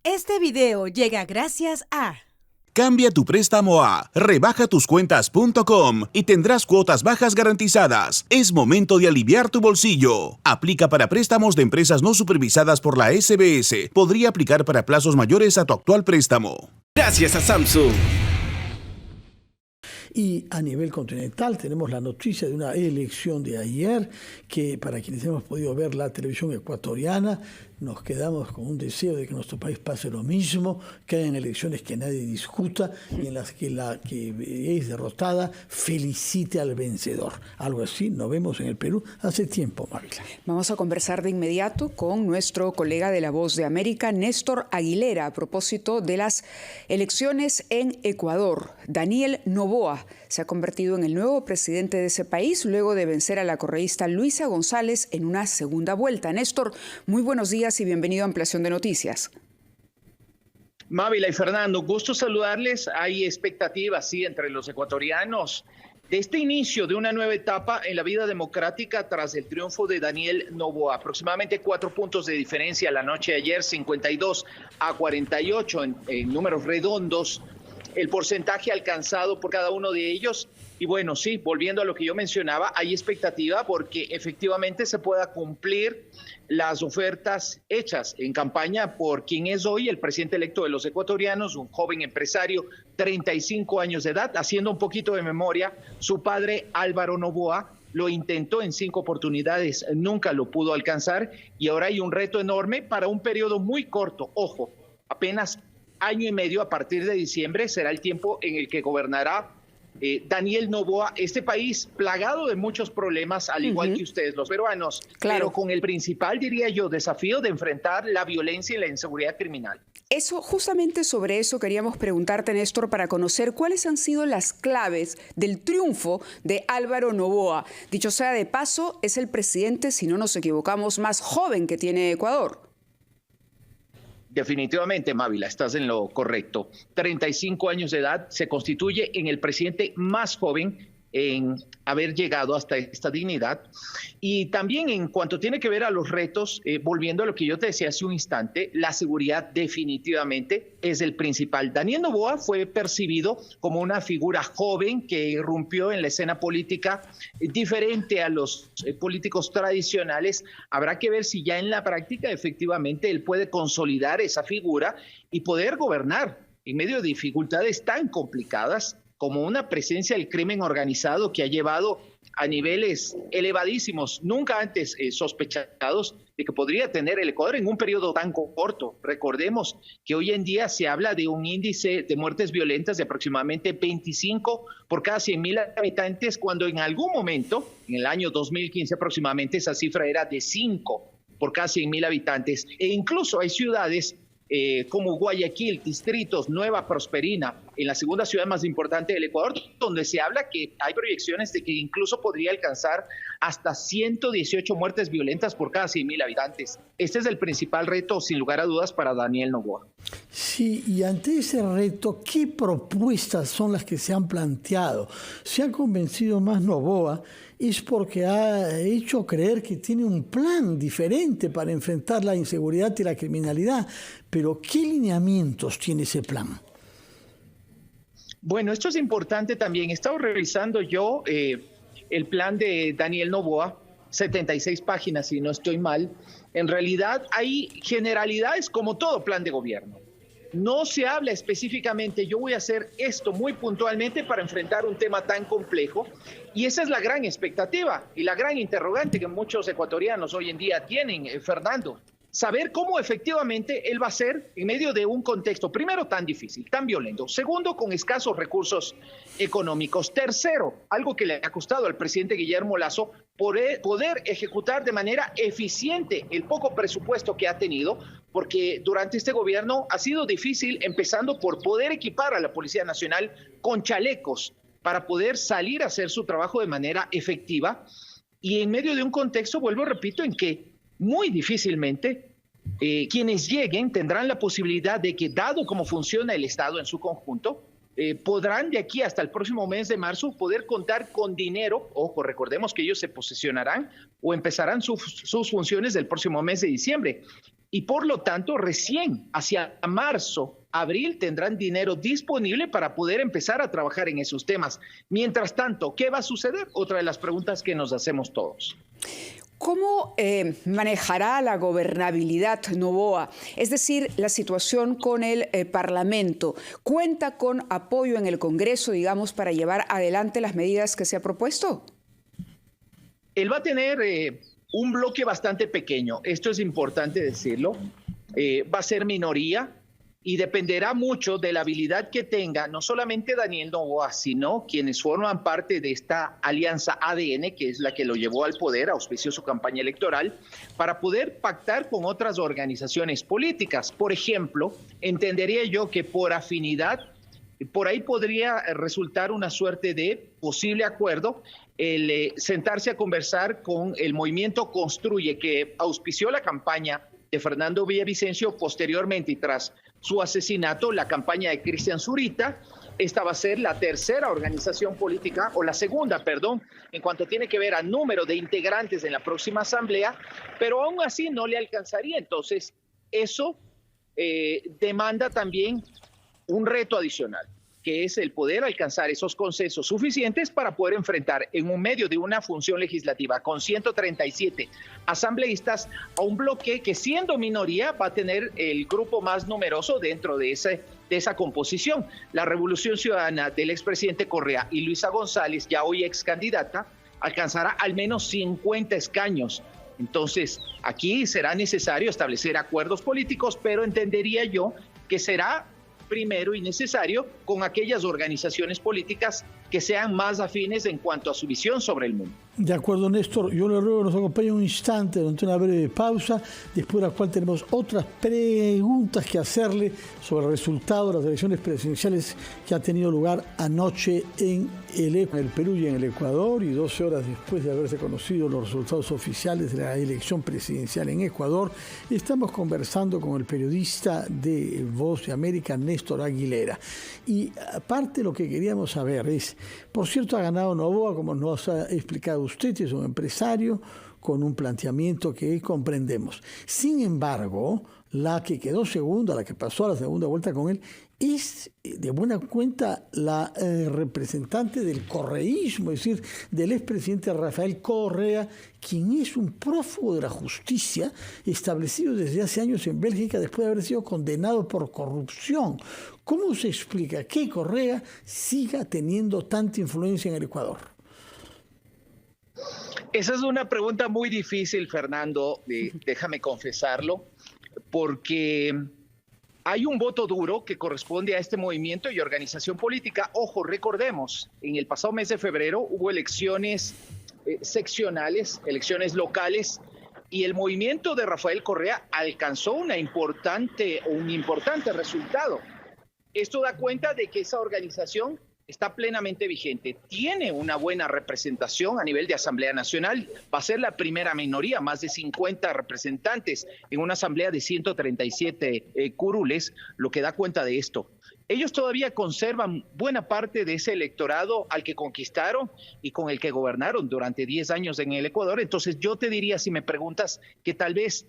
Este video llega gracias a... Cambia tu préstamo a rebajatoscuentas.com y tendrás cuotas bajas garantizadas. Es momento de aliviar tu bolsillo. Aplica para préstamos de empresas no supervisadas por la SBS. Podría aplicar para plazos mayores a tu actual préstamo. Gracias a Samsung. Y a nivel continental tenemos la noticia de una elección de ayer que, para quienes hemos podido ver la televisión ecuatoriana, nos quedamos con un deseo de que nuestro país pase lo mismo, que hayan elecciones que nadie discuta y en las que la que es derrotada felicite al vencedor. Algo así no vemos en el Perú hace tiempo, Mávila. Vamos a conversar de inmediato con nuestro colega de La Voz de América, Néstor Aguilera, a propósito de las elecciones en Ecuador. Daniel Noboa se ha convertido en el nuevo presidente de ese país luego de vencer a la correísta Luisa González en una segunda vuelta. Néstor, muy buenos días y bienvenido a Ampliación de Noticias. Mávila y Fernando, gusto saludarles. Hay expectativas, sí, entre los ecuatorianos de este inicio de una nueva etapa en la vida democrática tras el triunfo de Daniel Noboa. Aproximadamente 4 puntos de diferencia la noche de ayer, 52-48 en números redondos, el porcentaje alcanzado por cada uno de ellos. Y bueno, sí, volviendo a lo que yo mencionaba, hay expectativa porque efectivamente se pueda cumplir las ofertas hechas en campaña por quien es hoy el presidente electo de los ecuatorianos, un joven empresario, 35 años de edad. Haciendo un poquito de memoria, su padre Álvaro Noboa lo intentó en 5 oportunidades, nunca lo pudo alcanzar y ahora hay un reto enorme para un periodo muy corto. Ojo, apenas año y medio. A partir de diciembre será el tiempo en el que gobernará Daniel Noboa, este país plagado de muchos problemas, al igual que ustedes, los peruanos, pero con el principal, diría yo, desafío de enfrentar la violencia y la inseguridad criminal. Eso, justamente sobre eso queríamos preguntarte, Néstor, para conocer cuáles han sido las claves del triunfo de Álvaro Noboa. Dicho sea de paso, es el presidente, si no nos equivocamos, más joven que tiene Ecuador. Definitivamente, Mávila, estás en lo correcto. 35 años de edad, se constituye en el presidente más joven en haber llegado hasta esta dignidad. Y también en cuanto tiene que ver a los retos, volviendo a lo que yo te decía hace un instante, la seguridad definitivamente es el principal. Daniel Noboa fue percibido como una figura joven que irrumpió en la escena política diferente a los políticos tradicionales. Habrá que ver si ya en la práctica efectivamente él puede consolidar esa figura y poder gobernar en medio de dificultades tan complicadas como una presencia del crimen organizado que ha llevado a niveles elevadísimos, nunca antes sospechados, de que podría tener el Ecuador en un periodo tan corto. Recordemos que hoy en día se habla de un índice de muertes violentas de aproximadamente 25 por cada 100,000 habitantes, cuando en algún momento, en el año 2015 aproximadamente, esa cifra era de 5 por cada 100,000 habitantes. E incluso hay ciudades como Guayaquil, Distritos, Nueva Prosperina, en la segunda ciudad más importante del Ecuador, donde se habla que hay proyecciones de que incluso podría alcanzar hasta 118 muertes violentas por cada 100,000 habitantes. Este es el principal reto, sin lugar a dudas, para Daniel Noboa. Sí, y ante ese reto, ¿qué propuestas son las que se han planteado? ¿Se ha convencido más Noboa? Es porque ha hecho creer que tiene un plan diferente para enfrentar la inseguridad y la criminalidad. Pero, ¿qué lineamientos tiene ese plan? Bueno, esto es importante también. He estado revisando yo el plan de Daniel Noboa, 76 páginas, si no estoy mal. En realidad hay generalidades como todo plan de gobierno. No se habla específicamente, yo voy a hacer esto muy puntualmente para enfrentar un tema tan complejo, y esa es la gran expectativa y la gran interrogante que muchos ecuatorianos hoy en día tienen, Fernando. Saber cómo efectivamente él va a ser en medio de un contexto, primero, tan difícil, tan violento. Segundo, con escasos recursos económicos. Tercero, algo que le ha costado al presidente Guillermo Lasso, poder ejecutar de manera eficiente el poco presupuesto que ha tenido, porque durante este gobierno ha sido difícil, empezando por poder equipar a la Policía Nacional con chalecos para poder salir a hacer su trabajo de manera efectiva. Y en medio de un contexto, vuelvo, repito, en que muy difícilmente quienes lleguen tendrán la posibilidad de que, dado cómo funciona el Estado en su conjunto, podrán de aquí hasta el próximo mes de marzo poder contar con dinero. Ojo, recordemos que ellos se posesionarán o empezarán sus funciones del próximo mes de diciembre. y por lo tanto recién hacia marzo, abril tendrán dinero disponible para poder empezar a trabajar en esos temas. Mientras tanto, ¿qué va a suceder? Otra de las preguntas que nos hacemos todos. ¿Cómo manejará la gobernabilidad Noboa? Es decir, la situación con el Parlamento. ¿Cuenta con apoyo en el Congreso, digamos, para llevar adelante las medidas que se ha propuesto? Él va a tener un bloque bastante pequeño. Esto es importante decirlo. Va a ser minoría y dependerá mucho de la habilidad que tenga no solamente Daniel Noboa, sino quienes forman parte de esta alianza ADN, que es la que lo llevó al poder, auspició su campaña electoral, para poder pactar con otras organizaciones políticas. Por ejemplo, entendería yo que por afinidad, por ahí podría resultar una suerte de posible acuerdo el sentarse a conversar con el movimiento Construye, que auspició la campaña de Fernando Villavicencio posteriormente y tras su asesinato, la campaña de Cristian Zurita. Esta va a ser la tercera organización política, o la segunda, perdón, en cuanto tiene que ver al número de integrantes en la próxima asamblea, pero aún así no le alcanzaría. Entonces, eso demanda también un reto adicional, que es el poder alcanzar esos consensos suficientes para poder enfrentar en un medio de una función legislativa con 137 asambleístas a un bloque que, siendo minoría, va a tener el grupo más numeroso dentro de esa composición. La Revolución Ciudadana del expresidente Correa y Luisa González, ya hoy ex candidata, alcanzará al menos 50 escaños. Entonces, aquí será necesario establecer acuerdos políticos, pero entendería yo que será primero y necesario con aquellas organizaciones políticas que sean más afines en cuanto a su visión sobre el mundo. De acuerdo, Néstor. Yo le ruego que nos acompañe un instante durante una breve pausa, después de la cual tenemos otras preguntas que hacerle sobre el resultado de las elecciones presidenciales que ha tenido lugar anoche en el Perú y en el Ecuador, y 12 horas después de haberse conocido los resultados oficiales de la elección presidencial en Ecuador. Estamos conversando con el periodista de Voz de América, Néstor Aguilera. Y aparte, lo que queríamos saber es, por cierto, ha ganado Noboa, como nos ha explicado usted, es un empresario con un planteamiento que comprendemos. Sin embargo, la que quedó segunda, la que pasó a la segunda vuelta con él, es de buena cuenta la representante del correísmo, es decir, del expresidente Rafael Correa, quien es un prófugo de la justicia establecido desde hace años en Bélgica después de haber sido condenado por corrupción. ¿Cómo se explica que Correa siga teniendo tanta influencia en el Ecuador? Esa es una pregunta muy difícil, Fernando, déjame confesarlo, porque hay un voto duro que corresponde a este movimiento y organización política. Ojo, recordemos, en el pasado mes de febrero hubo elecciones seccionales, elecciones locales, y el movimiento de Rafael Correa alcanzó un importante resultado. Esto da cuenta de que esa organización está plenamente vigente, tiene una buena representación a nivel de Asamblea Nacional, va a ser la primera minoría, más de 50 representantes en una asamblea de 137 curules, lo que da cuenta de esto. Ellos todavía conservan buena parte de ese electorado al que conquistaron y con el que gobernaron durante 10 años en el Ecuador. Entonces yo te diría, si me preguntas, que tal vez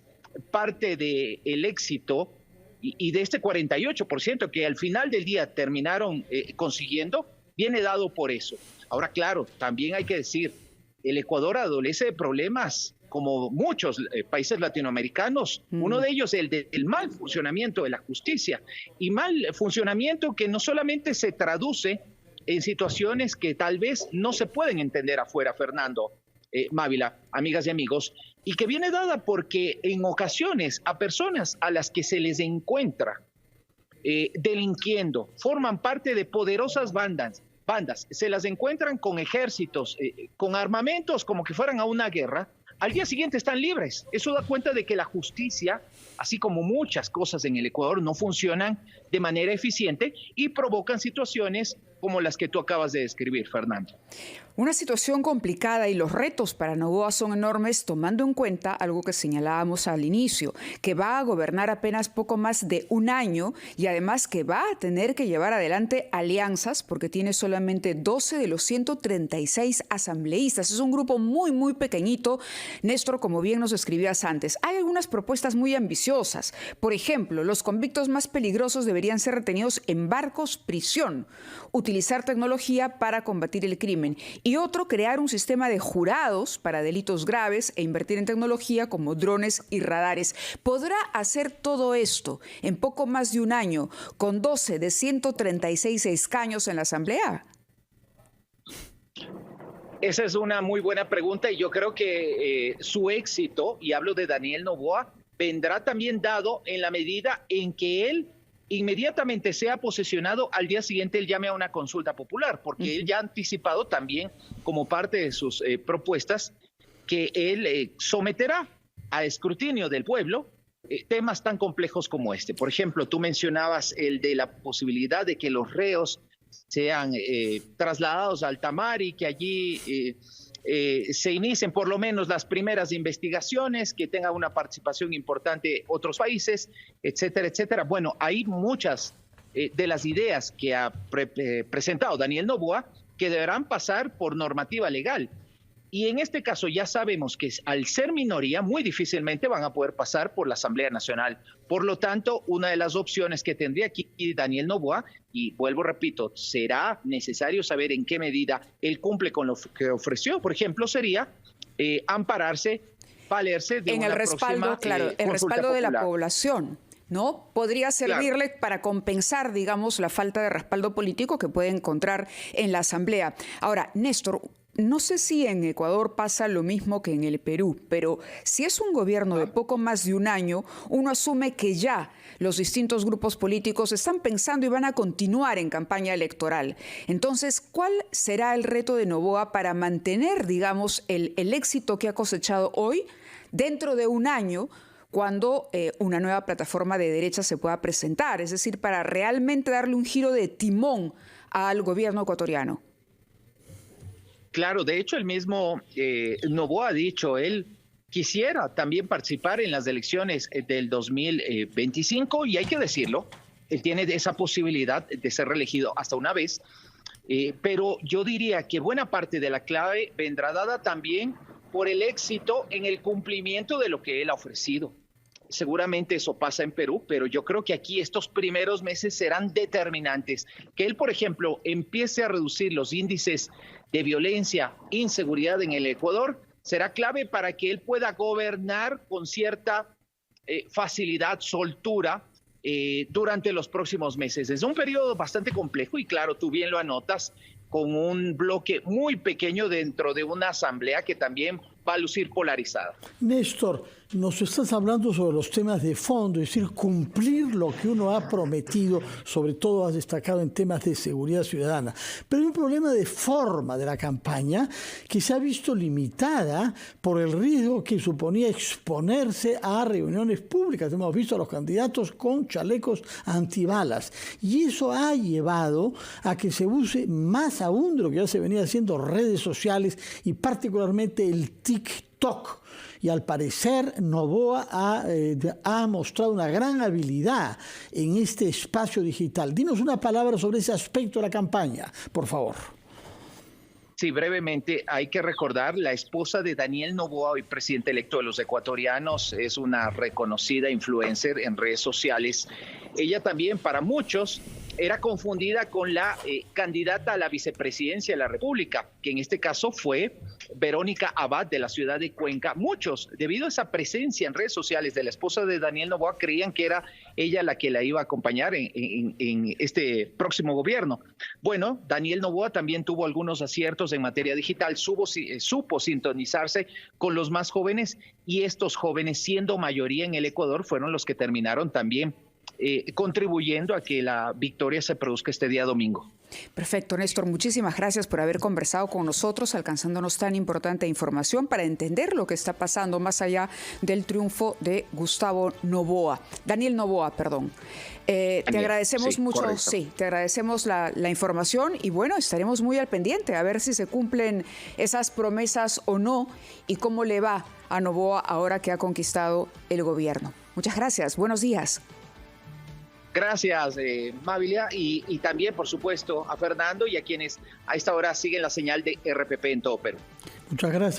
parte del éxito y de este 48% que al final del día terminaron consiguiendo, viene dado por eso. Ahora, claro, también hay que decir, el Ecuador adolece de problemas como muchos países latinoamericanos. Uno de ellos es el mal funcionamiento de la justicia, y mal funcionamiento que no solamente se traduce en situaciones que tal vez no se pueden entender afuera, Fernando, Mávila, amigas y amigos, y que viene dada porque en ocasiones a personas a las que se les encuentra delinquiendo, forman parte de poderosas bandas, se las encuentran con ejércitos, con armamentos como que fueran a una guerra, al día siguiente están libres. Eso da cuenta de que la justicia, así como muchas cosas en el Ecuador, no funcionan de manera eficiente y provocan situaciones como las que tú acabas de describir, Fernando. Una situación complicada y los retos para Noboa son enormes, tomando en cuenta algo que señalábamos al inicio, que va a gobernar apenas poco más de un año y además que va a tener que llevar adelante alianzas porque tiene solamente 12 de los 136 asambleístas. Es un grupo muy, muy pequeñito. Néstor, como bien nos escribías antes, hay algunas propuestas muy ambiciosas. Por ejemplo, los convictos más peligrosos deberían ser retenidos en barcos prisión, utilizar tecnología para combatir el crimen. Y otro, crear un sistema de jurados para delitos graves e invertir en tecnología como drones y radares. ¿Podrá hacer todo esto en poco más de un año con 12 de 136 escaños en la Asamblea? Esa es una muy buena pregunta y yo creo que su éxito, y hablo de Daniel Noboa, vendrá también dado en la medida en que él inmediatamente sea posesionado, al día siguiente él llame a una consulta popular, porque él ya ha anticipado también como parte de sus propuestas que él someterá a escrutinio del pueblo temas tan complejos como este. Por ejemplo, tú mencionabas el de la posibilidad de que los reos sean trasladados a alta mar y que allí se inicien por lo menos las primeras investigaciones, que tenga una participación importante otros países, etcétera, etcétera. Bueno, hay muchas de las ideas que ha presentado Daniel Noboa que deberán pasar por normativa legal. Y en este caso ya sabemos que al ser minoría muy difícilmente van a poder pasar por la Asamblea Nacional. Por lo tanto, una de las opciones que tendría aquí Daniel Noboa, y vuelvo, repito, será necesario saber en qué medida él cumple con lo que ofreció. Por ejemplo, sería ampararse, valerse de en una el respaldo, próxima, claro, el respaldo de la popular. población, ¿no? Podría servirle para compensar, digamos, la falta de respaldo político que puede encontrar en la Asamblea. Ahora, Néstor, no sé si en Ecuador pasa lo mismo que en el Perú, pero si es un gobierno de poco más de un año, uno asume que ya los distintos grupos políticos están pensando y van a continuar en campaña electoral. Entonces, ¿cuál será el reto de Noboa para mantener, digamos, el éxito que ha cosechado hoy dentro de un año, cuando una nueva plataforma de derecha se pueda presentar? Es decir, para realmente darle un giro de timón al gobierno ecuatoriano. Claro, de hecho el mismo Noboa ha dicho, él quisiera también participar en las elecciones del 2025 y hay que decirlo, él tiene esa posibilidad de ser reelegido hasta una vez, pero yo diría que buena parte de la clave vendrá dada también por el éxito en el cumplimiento de lo que él ha ofrecido. Seguramente eso pasa en Perú, pero yo creo que aquí estos primeros meses serán determinantes. Que él, por ejemplo, empiece a reducir los índices de violencia, inseguridad en el Ecuador, será clave para que él pueda gobernar con cierta facilidad, soltura, durante los próximos meses. Es un periodo bastante complejo y claro, tú bien lo anotas, con un bloque muy pequeño dentro de una asamblea que también va a lucir polarizada. Néstor, nos estás hablando sobre los temas de fondo, es decir, cumplir lo que uno ha prometido, sobre todo has destacado en temas de seguridad ciudadana. Pero hay un problema de forma de la campaña que se ha visto limitada por el riesgo que suponía exponerse a reuniones públicas. Hemos visto a los candidatos con chalecos antibalas. Y eso ha llevado a que se use más aún de lo que ya se venía haciendo redes sociales y particularmente el TikTok. Y al parecer Noboa ha mostrado una gran habilidad en este espacio digital. Dinos una palabra sobre ese aspecto de la campaña, por favor. Sí, brevemente, hay que recordar, la esposa de Daniel Noboa, hoy presidente electo de los ecuatorianos, es una reconocida influencer en redes sociales. Ella también, para muchos, era confundida con la candidata a la vicepresidencia de la República, que en este caso fue Verónica Abad de la ciudad de Cuenca. Muchos, debido a esa presencia en redes sociales de la esposa de Daniel Noboa, creían que era ella la que la iba a acompañar en este próximo gobierno. Bueno, Daniel Noboa también tuvo algunos aciertos en materia digital, supo sintonizarse con los más jóvenes y estos jóvenes, siendo mayoría en el Ecuador, fueron los que terminaron también contribuyendo a que la victoria se produzca este día domingo. Perfecto, Néstor. Muchísimas gracias por haber conversado con nosotros, alcanzándonos tan importante información para entender lo que está pasando más allá del triunfo de Daniel Noboa, perdón. Te agradecemos mucho, correcto. Sí, te agradecemos la información y bueno, estaremos muy al pendiente a ver si se cumplen esas promesas o no y cómo le va a Noboa ahora que ha conquistado el gobierno. Muchas gracias, buenos días. Gracias, Mávila, y también, por supuesto, a Fernando y a quienes a esta hora siguen la señal de RPP en todo Perú. Muchas gracias.